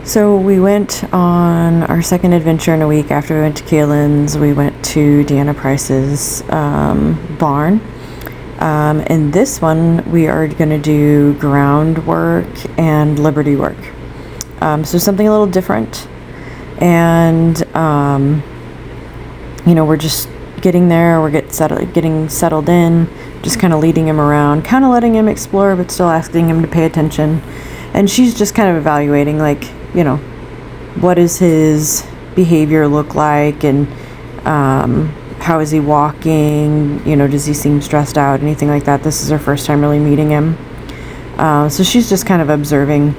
So we went on our second adventure in a week. After we went to Kaylin's, we went to Deanna Price's barn. In this one, we are going to do groundwork and liberty work. So something a little different. And, we're just getting there. We're getting settled in, just kind of leading him around, kind of letting him explore, but still asking him to pay attention. And she's just kind of evaluating, what does his behavior look like, and how is he walking, does he seem stressed out, anything like that. This is her first time really meeting him. So she's just kind of observing.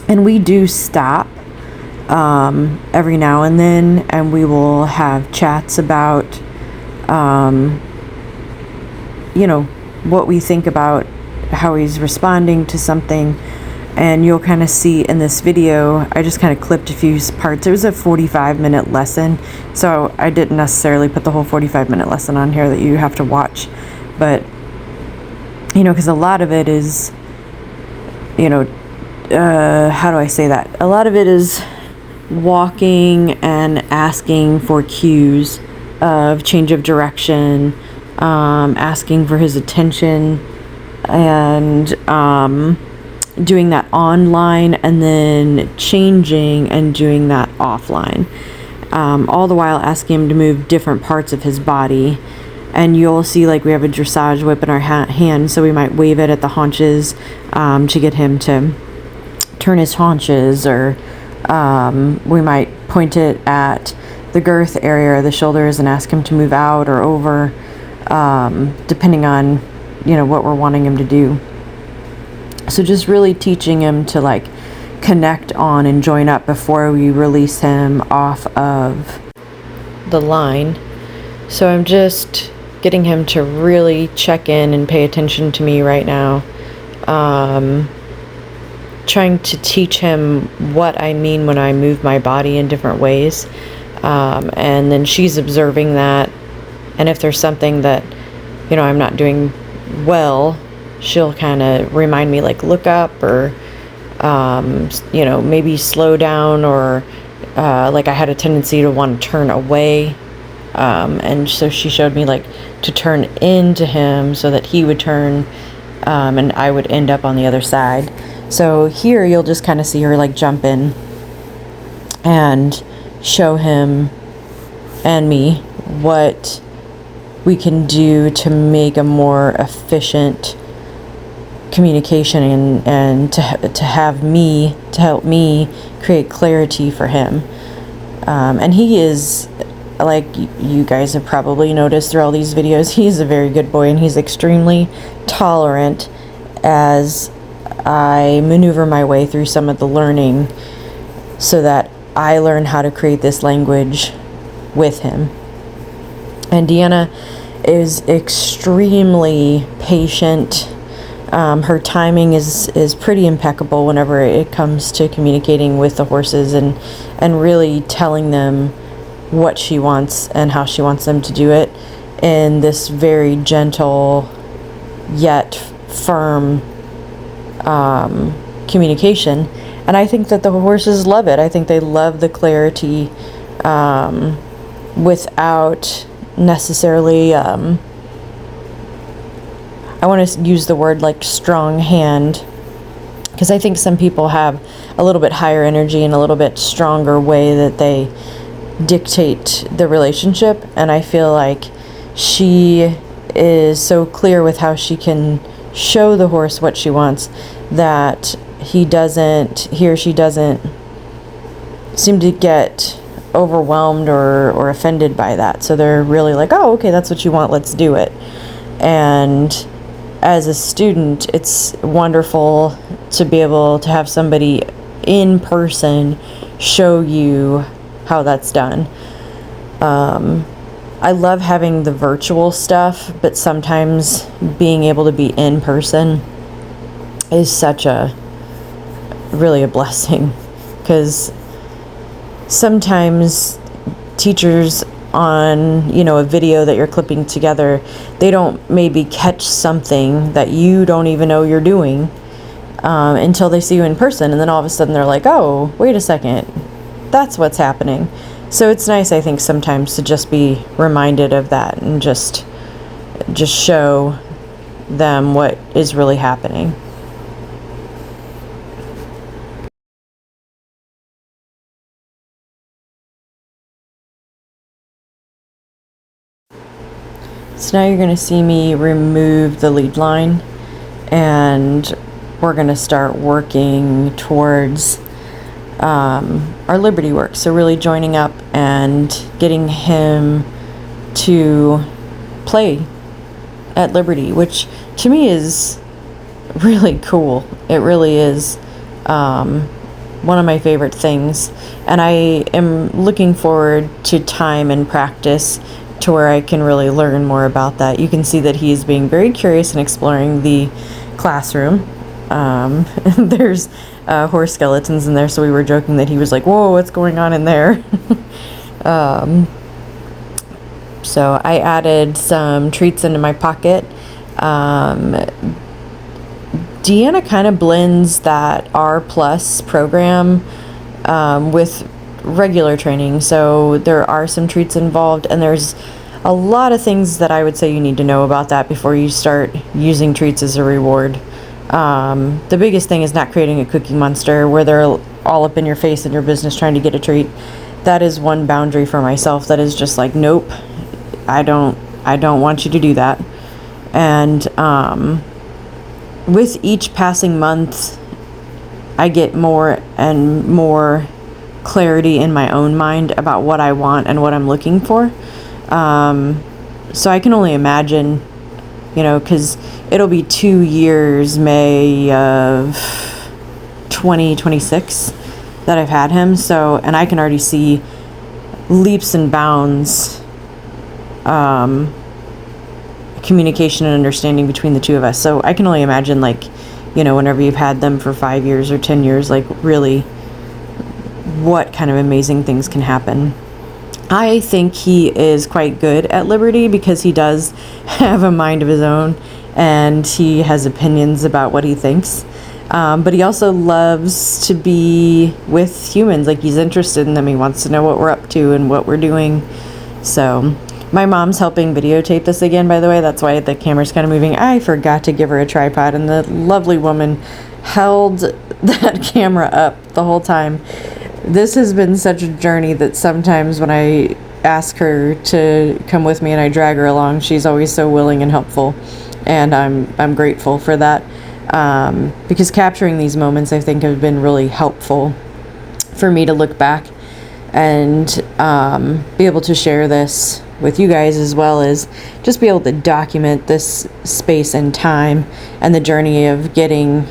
And we do stop every now and then, and we will have chats about, what we think about how he's responding to something. And you'll kind of see in this video, I just kind of clipped a few parts. It was a 45-minute lesson, so I didn't necessarily put the whole 45-minute lesson on here that you have to watch. But, because a lot of it is, how do I say that? A lot of it is walking and asking for cues of change of direction, asking for his attention, and doing that online, and then changing and doing that offline, all the while asking him to move different parts of his body. And you'll see we have a dressage whip in our hand, so we might wave it at the haunches to get him to turn his haunches, or we might point it at the girth area or the shoulders and ask him to move out or over, depending on what we're wanting him to do. So just really teaching him to connect on and join up before we release him off of the line. So I'm just getting him to really check in and pay attention to me right now. Trying to teach him what I mean when I move my body in different ways. And then she's observing that. And if there's something that, I'm not doing well, she'll kind of remind me, look up, or, maybe slow down, or, I had a tendency to want to turn away. And so she showed me, to turn into him so that he would turn, and I would end up on the other side. So here you'll just kind of see her, jump in and show him and me what we can do to make a more efficient communication, and to help me create clarity for him. And he is, you guys have probably noticed through all these videos, he's a very good boy, and he's extremely tolerant as I maneuver my way through some of the learning so that I learn how to create this language with him. And Deanna is extremely patient. Her timing is pretty impeccable whenever it comes to communicating with the horses, and really telling them what she wants and how she wants them to do it in this very gentle yet firm communication. And I think that the horses love it. I think they love the clarity without necessarily I want to use the word strong hand, because I think some people have a little bit higher energy and a little bit stronger way that they dictate the relationship. And I feel like she is so clear with how she can show the horse what she wants that he or she doesn't seem to get overwhelmed or offended by that. So they're really oh, okay, that's what you want, let's do it. And as a student, it's wonderful to be able to have somebody in person show you how that's done. I love having the virtual stuff, but sometimes being able to be in person is really a blessing, because sometimes teachers on a video that you're clipping together, they don't maybe catch something that you don't even know you're doing, until they see you in person, and then all of a sudden they're like, oh, wait a second, that's what's happening. So it's nice, I think, sometimes to just be reminded of that and just show them what is really happening. So now you're going to see me remove the lead line, and we're going to start working towards our Liberty work. So really joining up and getting him to play at Liberty, which to me is really cool. It really is one of my favorite things, and I am looking forward to time and practice to where I can really learn more about that. You can see that he is being very curious and exploring the classroom. There's horse skeletons in there, so we were joking that he was like, whoa, what's going on in there? So I added some treats into my pocket. Deanna kind of blends that R Plus program with regular training, so there are some treats involved, and there's a lot of things that I would say you need to know about that before you start using treats as a reward. The biggest thing is not creating a cookie monster where they're all up in your face in your business trying to get a treat. That is one boundary for myself that is just like, nope, I don't want you to do that. And with each passing month, I get more and more clarity in my own mind about what I want and what I'm looking for. So I can only imagine, because it'll be 2 years, May of 2026, that I've had him. So, and I can already see leaps and bounds, communication and understanding between the two of us. So I can only imagine, whenever you've had them for 5 years or 10 years, really what kind of amazing things can happen. I think he is quite good at Liberty because he does have a mind of his own and he has opinions about what he thinks. But he also loves to be with humans. He's interested in them. He wants to know what we're up to and what we're doing. So my mom's helping videotape this again, by the way. That's why the camera's kind of moving. I forgot to give her a tripod, and the lovely woman held that camera up the whole time. This has been such a journey that sometimes when I ask her to come with me and I drag her along, she's always so willing and helpful, and I'm grateful for that, because capturing these moments, I think, have been really helpful for me to look back and be able to share this with you guys, as well as just be able to document this space and time and the journey of getting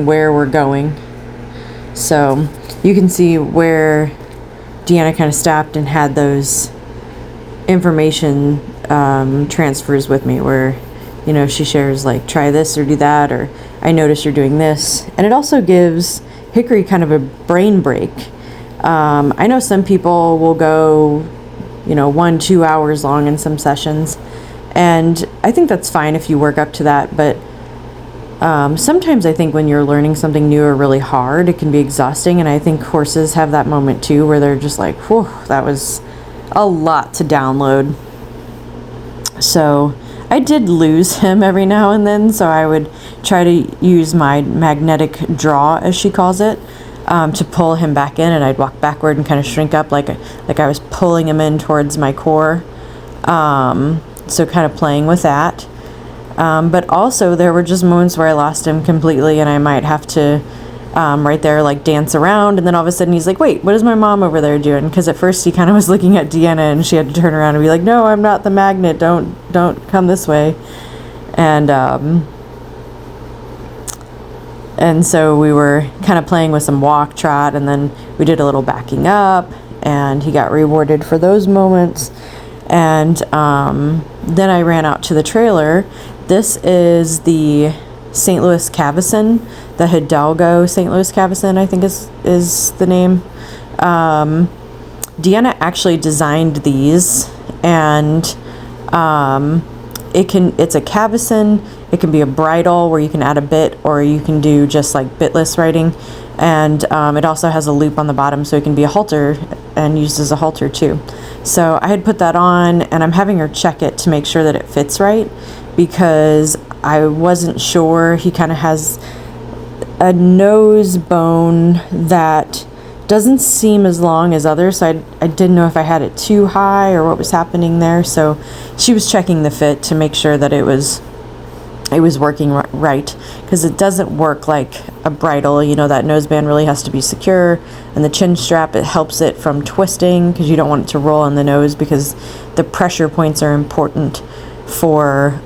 where we're going. So you can see where Deanna kind of stopped and had those information transfers with me, where she shares try this or do that, or I notice you're doing this. And it also gives Hickory kind of a brain break. I know some people will go 1-2 hours long in some sessions, and I think that's fine if you work up to that, but sometimes I think when you're learning something new or really hard, it can be exhausting, and I think horses have that moment too, where they're just like, whew, that was a lot to download. So I did lose him every now and then, so I would try to use my magnetic draw, as she calls it, to pull him back in, and I'd walk backward and kind of shrink up like I was pulling him in towards my core. So kind of playing with that. But also there were just moments where I lost him completely, and I might have to right there dance around, and then all of a sudden he's like, wait, what is my mom over there doing? Because at first he kind of was looking at Deanna, and she had to turn around and be like, no, I'm not the magnet, don't come this way. And so we were kind of playing with some walk trot, and then we did a little backing up, and he got rewarded for those moments. And then I ran out to the trailer. This is the St. Louis cavesson, the Hidalgo St. Louis cavesson, I think is the name. Deanna actually designed these, and it's a cavesson. It can be a bridle where you can add a bit, or you can do just like bitless riding. And it also has a loop on the bottom, so it can be a halter and used as a halter too. So I had put that on, and I'm having her check it to make sure that it fits right, because I wasn't sure. He kind of has a nose bone that doesn't seem as long as others, so I didn't know if I had it too high or what was happening there. So she was checking the fit to make sure that it was working right, because it doesn't work like a bridle. You know, that noseband really has to be secure, and the chin strap, it helps it from twisting, because you don't want it to roll on the nose, because the pressure points are important for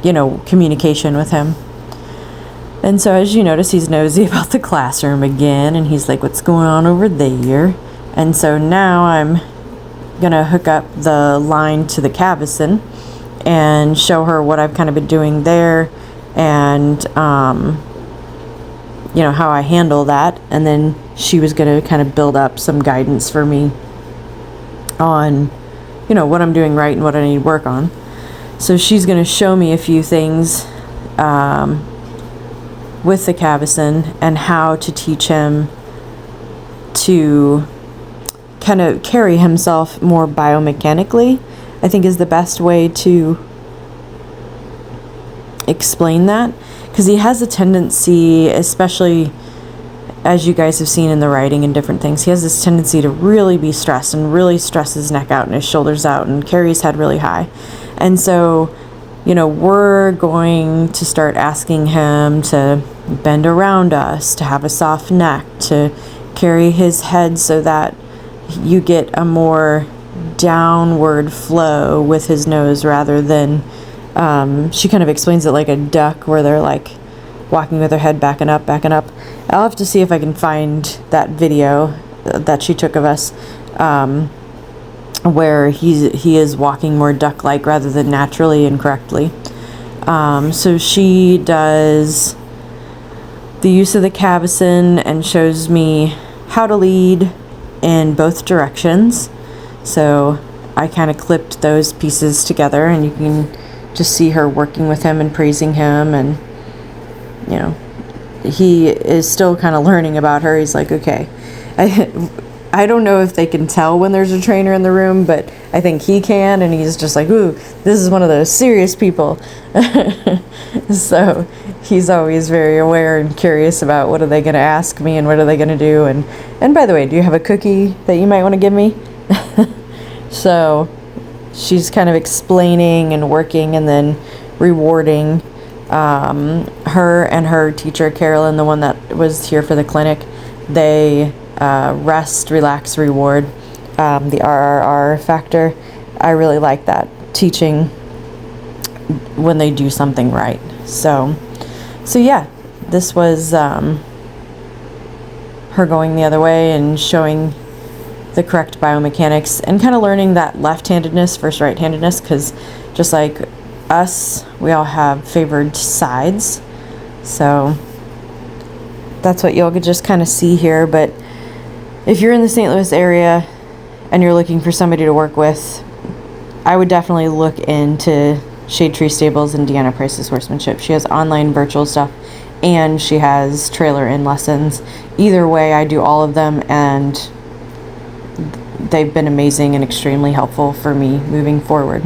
you know, communication with him. And so as you notice, he's nosy about the classroom again, and he's like, what's going on over there? And so now I'm gonna hook up the line to the cavesson and show her what I've kind of been doing there, and you know, how I handle that. And then she was gonna kind of build up some guidance for me on, you know, what I'm doing right and what I need to work on. So she's gonna show me a few things with the cavesson, and how to teach him to kind of carry himself more biomechanically, I think is the best way to explain that. Because he has a tendency, especially as you guys have seen in the writing and different things, he has this tendency to really be stressed and really stress his neck out and his shoulders out and carry his head really high. And so, you know, we're going to start asking him to bend around us, to have a soft neck, to carry his head so that you get a more downward flow with his nose, rather than she kind of explains it like a duck, where they're like walking with their head backing up. I'll have to see if I can find that video that she took of us, where he is walking more duck-like rather than naturally and correctly. So she does the use of the cavesson and shows me how to lead in both directions. So I kind of clipped those pieces together, and you can just see her working with him and praising him. And, you know, he is still kind of learning about her. He's like, okay, I don't know if they can tell when there's a trainer in the room, but I think he can, and he's just like, ooh, this is one of those serious people. So he's always very aware and curious about what are they going to ask me and what are they going to do. And by the way, do you have a cookie that you might want to give me? So she's kind of explaining and working, and then rewarding her and her teacher, Carolyn, the one that was here for the clinic. They rest, relax, reward, the RRR factor. I really like that, teaching when they do something right. So yeah, this was her going the other way and showing the correct biomechanics, and kind of learning that left-handedness versus right-handedness, because just like us, we all have favored sides. So that's what you'll just kind of see here. But if you're in the St. Louis area and you're looking for somebody to work with, I would definitely look into Shade Tree Stables and Deanna Price's Horsemanship. She has online virtual stuff, and she has trailer in lessons. Either way, I do all of them, and they've been amazing and extremely helpful for me moving forward.